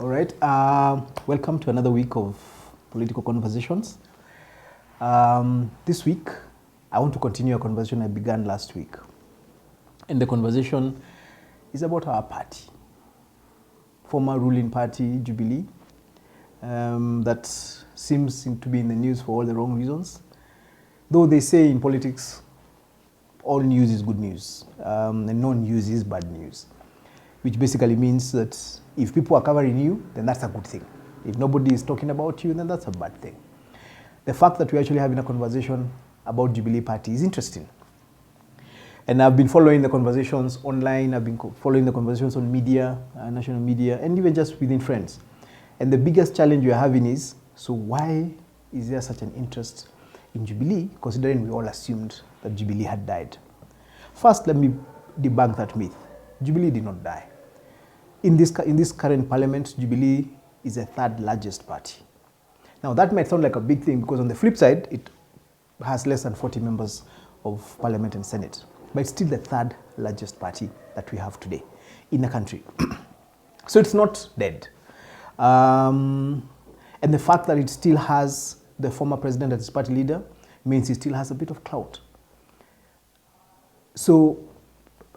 All right. Welcome to another week of political conversations. This week, I want to continue a conversation I began last week. And the conversation is about our party, former ruling party, Jubilee, that seems to be in the news for all the wrong reasons. Though they say in politics, all news is good news, and no news is bad news, which basically means that if people are covering you, then that's a good thing. If nobody is talking about you, then that's a bad thing. The fact that we're actually having a conversation about Jubilee Party is interesting. And I've been following the conversations online, I've been following the conversations on media, national media, and even just within friends. And the biggest challenge we're having is, so why is there such an interest in Jubilee, considering we all assumed that Jubilee had died? First, let me debunk that myth. Jubilee did not die. In this current parliament, Jubilee is the third largest party. Now that might sound like a big thing because on the flip side, it has less than 40 members of parliament and senate, but it's still the third largest party that we have today in the country. So it's not dead. And the fact that it still has the former president as its party leader means it still has a bit of clout. So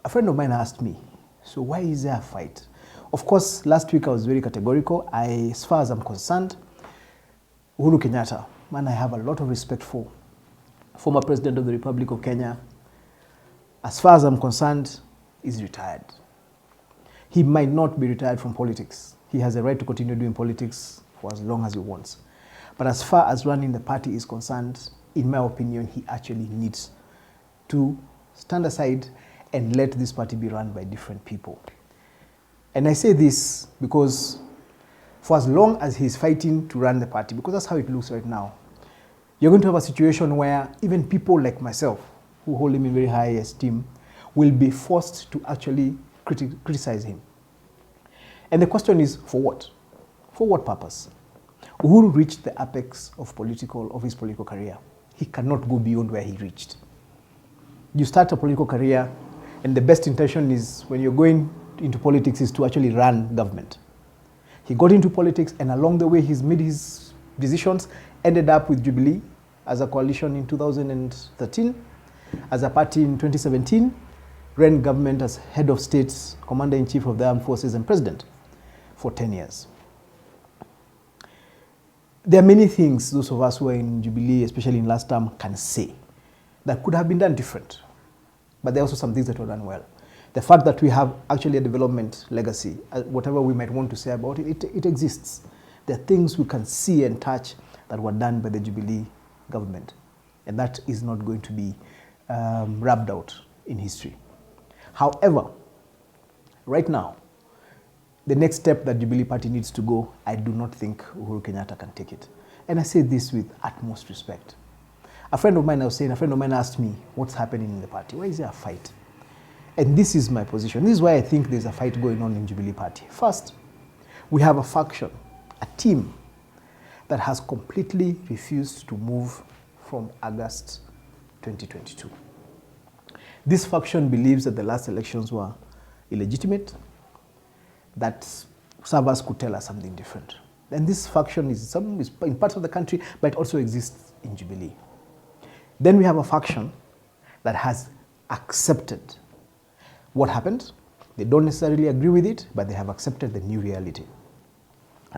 a friend of mine asked me, so why is there a fight? Of course, last week I was very categorical. As far as I'm concerned, Uhuru Kenyatta, man, I have a lot of respect for, former president of the Republic of Kenya. As far as I'm concerned, he's retired. He might not be retired from politics. He has a right to continue doing politics for as long as he wants. But as far as running the party is concerned, in my opinion, he actually needs to stand aside and let this party be run by different people. And I say this because for as long as he's fighting to run the party, because that's how it looks right now, you're going to have a situation where even people like myself, who hold him in very high esteem, will be forced to actually criticize him. And the question is, for what? For what purpose? Uhuru reached the apex of his political career. He cannot go beyond where he reached. You start a political career, and the best intention is when you're going into politics is to actually run government. He got into politics, and along the way he's made his decisions, ended up with Jubilee as a coalition in 2013, as a party in 2017, ran government as head of state, commander-in-chief of the armed forces and president for 10 years. There are many things those of us who are in Jubilee, especially in last term, can say that could have been done different. But there are also some things that were done well. The fact that we have actually a development legacy, whatever we might want to say about it, it exists. There are things we can see and touch that were done by the Jubilee government. And that is not going to be rubbed out in history. However, right now, the next step that Jubilee Party needs to go, I do not think Uhuru Kenyatta can take it. And I say this with utmost respect. A friend of mine asked me, what's happening in the party? Why is there a fight? And this is my position. This is why I think there's a fight going on in Jubilee Party. First, we have a faction, a team that has completely refused to move from August 2022. This faction believes that the last elections were illegitimate, that servers could tell us something different. And this faction is in parts of the country, but it also exists in Jubilee. Then we have a faction that has accepted what happened. They don't necessarily agree with it, but they have accepted the new reality.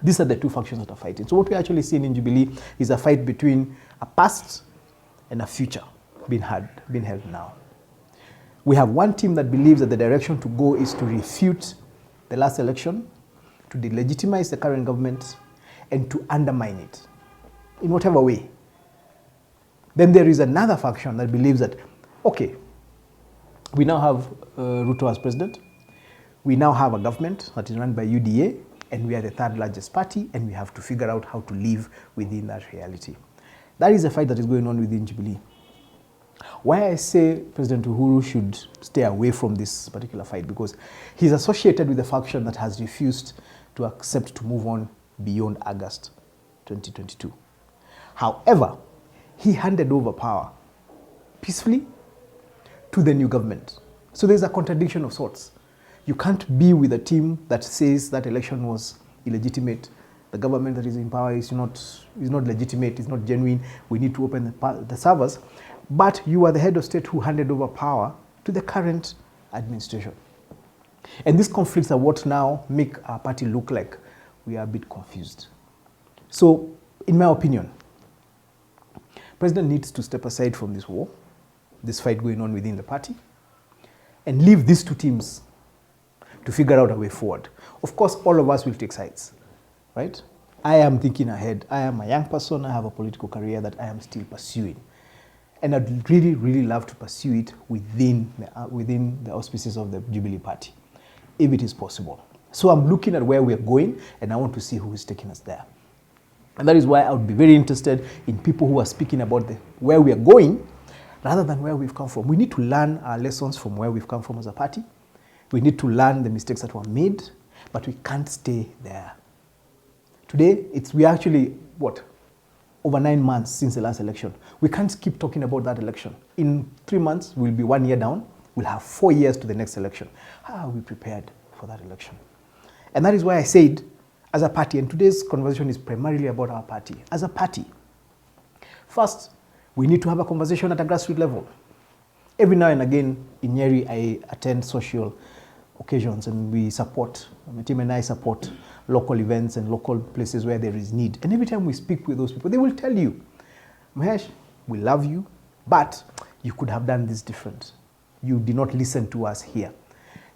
These are the two factions that are fighting. So what we're actually seeing in Jubilee is a fight between a past and a future being held now. We have one team that believes that the direction to go is to refute the last election, to delegitimize the current government, and to undermine it in whatever way. Then there is another faction that believes that, okay, we now have Ruto as president. We now have a government that is run by UDA, and we are the third largest party, and we have to figure out how to live within that reality. That is a fight that is going on within Jubilee. Why I say President Uhuru should stay away from this particular fight, because he's associated with a faction that has refused to accept to move on beyond August 2022. However, he handed over power peacefully to the new government. So there's a contradiction of sorts. You can't be with a team that says that election was illegitimate. The government that is in power is not legitimate, is not genuine. We need to open the servers. But you are the head of state who handed over power to the current administration. And these conflicts are what now make our party look like we are a bit confused. So, in my opinion, President needs to step aside from this war, this fight going on within the party, and leave these two teams to figure out a way forward. Of course, all of us will take sides, right? I am thinking ahead. I am a young person. I have a political career that I am still pursuing. And I'd really, really love to pursue it within the auspices of the Jubilee Party, if it is possible. So I'm looking at where we're going, and I want to see who is taking us there. And that is why I would be very interested in people who are speaking about where we are going, rather than where we've come from. We need to learn our lessons from where we've come from as a party. We need to learn the mistakes that were made, but we can't stay there. Today, we actually, over 9 months since the last election. We can't keep talking about that election. In 3 months, we'll be 1 year down. We'll have 4 years to the next election. How are we prepared for that election? And that is why I said, as a party, and today's conversation is primarily about our party. As a party, first, we need to have a conversation at a grassroots level. Every now and again in Nyeri, I attend social occasions and my team and I support local events and local places where there is need. And every time we speak with those people, they will tell you, Mahesh, we love you, but you could have done this different. You did not listen to us here.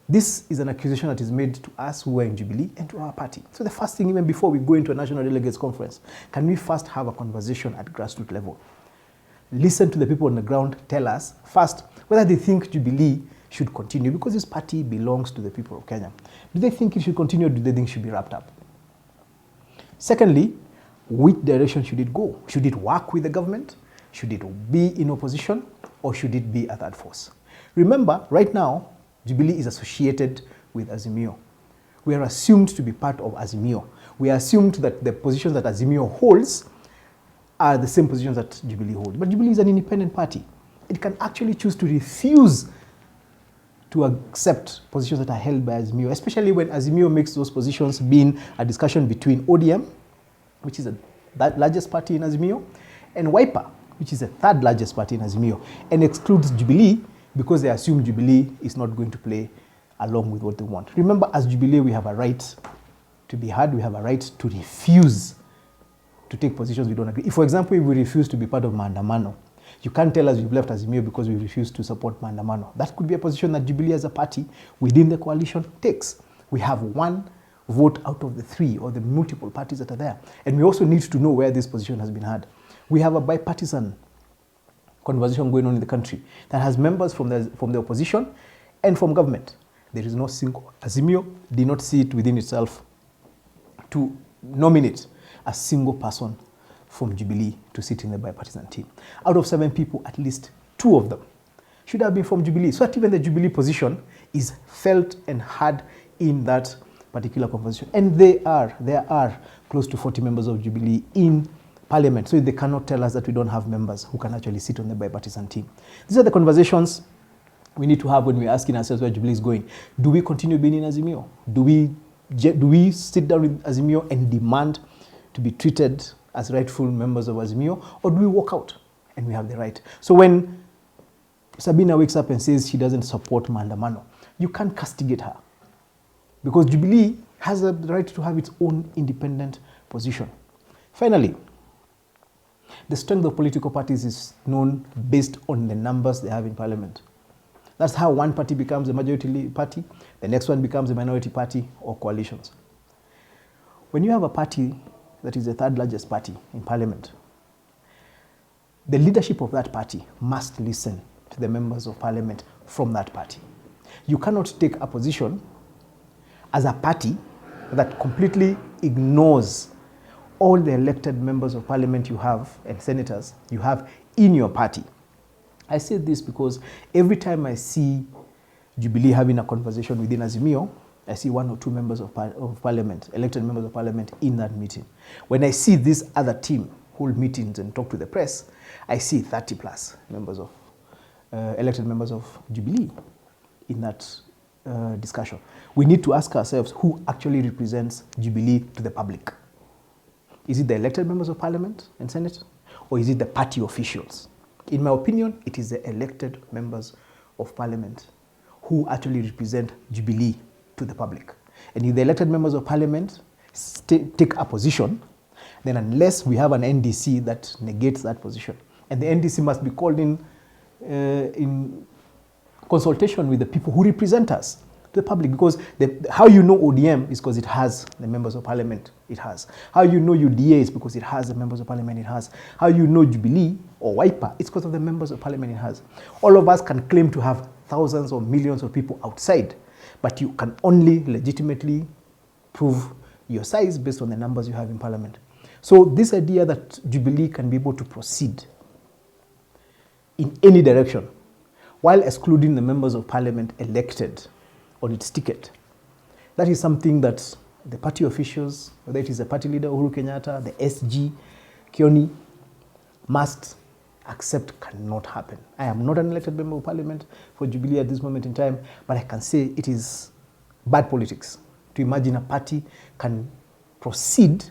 This is an accusation that is made to us who are in Jubilee and to our party. So the first thing, even before we go into a national delegates conference, can we first have a conversation at grassroots level? Listen to the people on the ground, tell us first whether they think Jubilee should continue, because this party belongs to the people of Kenya. Do they think it should continue, or do they think it should be wrapped up? Secondly, which direction should it go? Should it work with the government? Should it be in opposition? Or should it be a third force? Remember, right now, Jubilee is associated with Azimio. We are assumed to be part of Azimio. We are assumed that the positions that Azimio holds are the same positions that Jubilee holds. But Jubilee is an independent party. It can actually choose to refuse to accept positions that are held by Azimio, especially when Azimio makes those positions being a discussion between ODM, which is the largest party in Azimio, and Wiper, which is the third largest party in Azimio, and excludes Jubilee because they assume Jubilee is not going to play along with what they want. Remember, as Jubilee, we have a right to be heard. We have a right to refuse to take positions we don't agree. If, for example, if we refuse to be part of Maandamano, you can't tell us you've left Azimio because we refuse to support Maandamano. That could be a position that Jubilee as a party within the coalition takes. We have one vote out of the 3 or the multiple parties that are there. And we also need to know where this position has been had. We have a bipartisan conversation going on in the country that has members from the opposition and from government. There is no single, Azimio did not see it within itself to nominate a single person from Jubilee to sit in the bipartisan team. Out of 7 people, at least 2 of them should have been from Jubilee. So that even the Jubilee position is felt and heard in that particular conversation. And there are close to 40 members of Jubilee in Parliament. So they cannot tell us that we don't have members who can actually sit on the bipartisan team. These are the conversations we need to have when we're asking ourselves where Jubilee is going. Do we continue being in Azimio? Do we sit down with Azimio and demand to be treated as rightful members of Azimio, or do we walk out and we have the right? So when Sabina wakes up and says she doesn't support Maandamano, you can't castigate her, because Jubilee has the right to have its own independent position. Finally, the strength of political parties is known based on the numbers they have in parliament. That's how one party becomes a majority party, the next one becomes a minority party, or coalitions. When you have a party that is the 3rd largest party in parliament, the leadership of that party must listen to the members of parliament from that party. You cannot take a position as a party that completely ignores all the elected members of parliament you have and senators you have in your party. I say this because every time I see Jubilee having a conversation within Azimio, I see 1 or 2 members of parliament, elected members of parliament in that meeting. When I see this other team hold meetings and talk to the press, I see 30 plus members of elected members of Jubilee in that discussion. We need to ask ourselves who actually represents Jubilee to the public. Is it the elected members of parliament and senate, or is it the party officials? In my opinion, it is the elected members of parliament who actually represent Jubilee to the public. And if the elected members of parliament take a position, then unless we have an NDC that negates that position, and the NDC must be called in consultation with the people who represent us, to the public, because how you know ODM is because it has the members of parliament it has. How you know UDA is because it has the members of parliament it has. How you know Jubilee or Wiper, it's because of the members of parliament it has. All of us can claim to have thousands or millions of people outside, but you can only legitimately prove your size based on the numbers you have in parliament. So this idea that Jubilee can be able to proceed in any direction while excluding the members of parliament elected on its ticket, that is something that the party officials, whether it is the party leader Uhuru Kenyatta, the SG, Kioni, must accept cannot happen. I am not an elected member of parliament for Jubilee at this moment in time, but I can say it is bad politics to imagine a party can proceed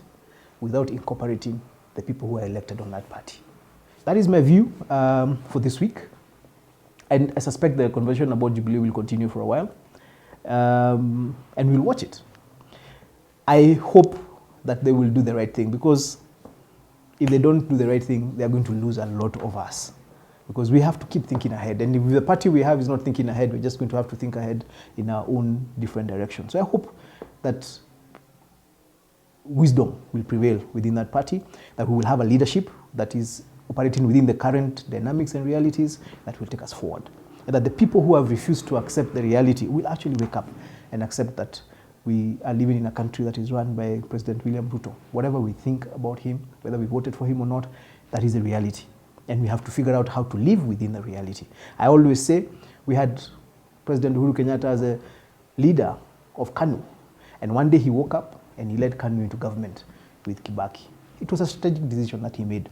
without incorporating the people who are elected on that party. That is my view for this week. And I suspect the conversation about Jubilee will continue for a while. And we'll watch it. I hope that they will do the right thing, because if they don't do the right thing, they are going to lose a lot of us, because we have to keep thinking ahead. And if the party we have is not thinking ahead, we're just going to have to think ahead in our own different directions. So I hope that wisdom will prevail within that party, that we will have a leadership that is operating within the current dynamics and realities that will take us forward. And that the people who have refused to accept the reality will actually wake up and accept that we are living in a country that is run by President William Ruto. Whatever we think about him, whether we voted for him or not, that is the reality. And we have to figure out how to live within the reality. I always say we had President Uhuru Kenyatta as a leader of KANU. And one day he woke up and he led KANU into government with Kibaki. It was a strategic decision that he made.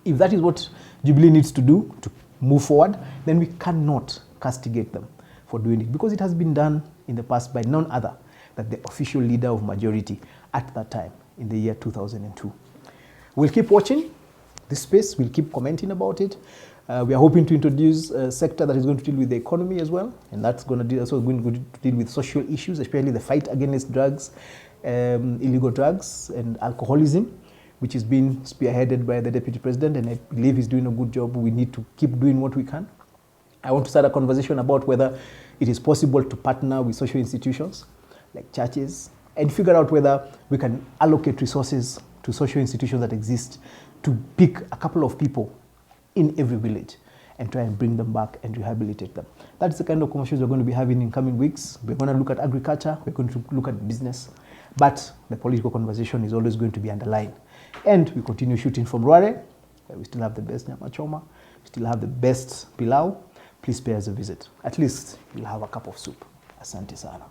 If that is what Jubilee needs to do to move forward, then we cannot castigate them for doing it, because it has been done in the past by none other than the official leader of majority at that time in the year 2002. We'll keep watching this space, we'll keep commenting about it. We are hoping to introduce a sector that is going to deal with the economy as well, and that's going to deal, also going to deal with social issues, especially the fight against drugs, illegal drugs and alcoholism, which is being spearheaded by the Deputy President, and I believe he's doing a good job. We need to keep doing what we can. I want to start a conversation about whether it is possible to partner with social institutions like churches and figure out whether we can allocate resources to social institutions that exist to pick a couple of people in every village and try and bring them back and rehabilitate them. That's the kind of conversations we're going to be having in coming weeks. We're going to look at agriculture, we're going to look at business, but the political conversation is always going to be underlined. And we continue shooting from Rware. We still have the best nyama choma. We still have the best pilau. Please pay us a visit. At least you'll have a cup of soup. Asante sana.